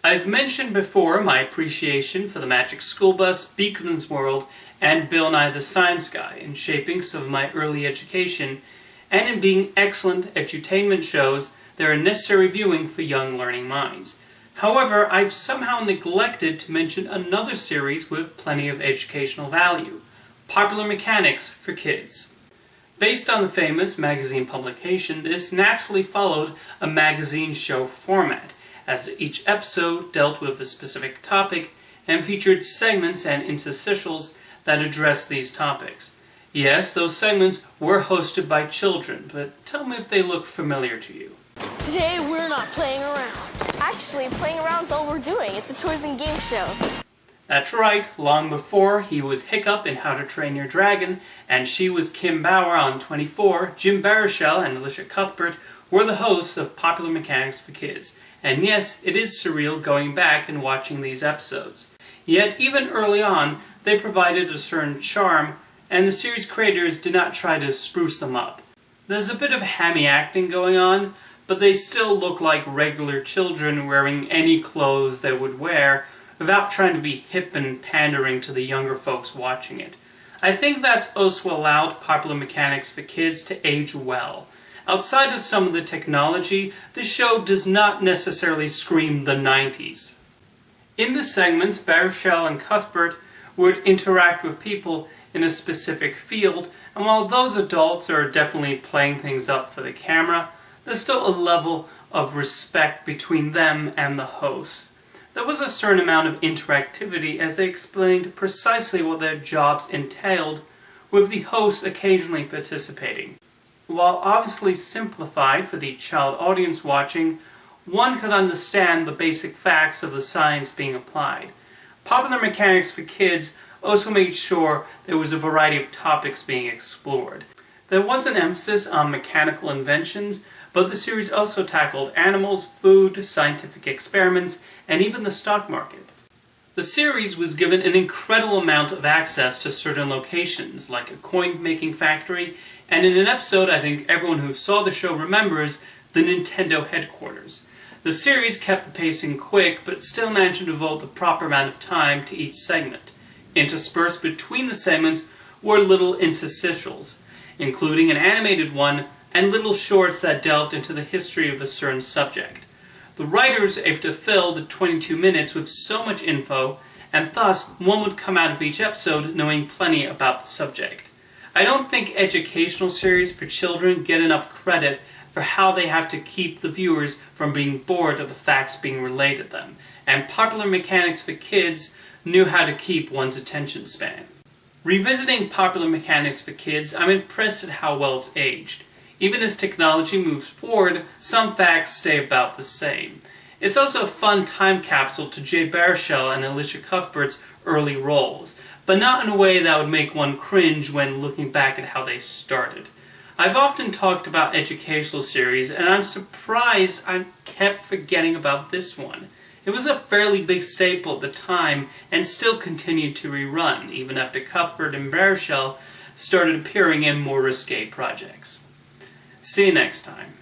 I've mentioned before my appreciation for the Magic School Bus, Beacon's World, and Bill Nye the Science Guy in shaping some of my early education, and in being excellent edutainment shows that are necessary viewing for young learning minds. However, I've somehow neglected to mention another series with plenty of educational value, Popular Mechanics for Kids. Based on the famous magazine publication, this naturally followed a magazine show format, as each episode dealt with a specific topic and featured segments and interstitials that addressed these topics. Yes, those segments were hosted by children, but tell me if they look familiar to you. Today we're not playing around. Actually, playing around's all we're doing. It's a toys and games show. That's right, long before he was Hiccup in How to Train Your Dragon, and she was Kim Bauer on 24, Jim Baruchel and Elisha Cuthbert were the hosts of Popular Mechanics for Kids. And yes, it is surreal going back and watching these episodes. Yet, even early on, they provided a certain charm, and the series creators did not try to spruce them up. There's a bit of hammy acting going on, but they still look like regular children wearing any clothes they would wear, without trying to be hip and pandering to the younger folks watching it. I think that's also allowed Popular Mechanics for Kids to age well. Outside of some of the technology, the show does not necessarily scream the 90s. In the segments, Baruchel and Cuthbert would interact with people in a specific field, and while those adults are definitely playing things up for the camera, there's still a level of respect between them and the hosts. There was a certain amount of interactivity as they explained precisely what their jobs entailed, with the hosts occasionally participating. While obviously simplified for the child audience watching, one could understand the basic facts of the science being applied. Popular Mechanics for Kids also made sure there was a variety of topics being explored. There was an emphasis on mechanical inventions, but the series also tackled animals, food, scientific experiments, and even the stock market. The series was given an incredible amount of access to certain locations, like a coin-making factory, and in an episode I think everyone who saw the show remembers, the Nintendo headquarters. The series kept the pacing quick, but still managed to devote the proper amount of time to each segment. Interspersed between the segments were little interstitials, including an animated one and little shorts that delved into the history of a certain subject. The writers were able to fill the 22 minutes with so much info, and thus one would come out of each episode knowing plenty about the subject. I don't think educational series for children get enough credit for how they have to keep the viewers from being bored of the facts being related to them, and Popular Mechanics for Kids knew how to keep one's attention span. Revisiting Popular Mechanics for Kids, I'm impressed at how well it's aged. Even as technology moves forward, some facts stay about the same. It's also a fun time capsule to Jay Baruchel and Elisha Cuthbert's early roles, but not in a way that would make one cringe when looking back at how they started. I've often talked about educational series, and I'm surprised I kept forgetting about this one. It was a fairly big staple at the time, and still continued to rerun, even after Cuthbert and Baruchel started appearing in more risque projects. See you next time.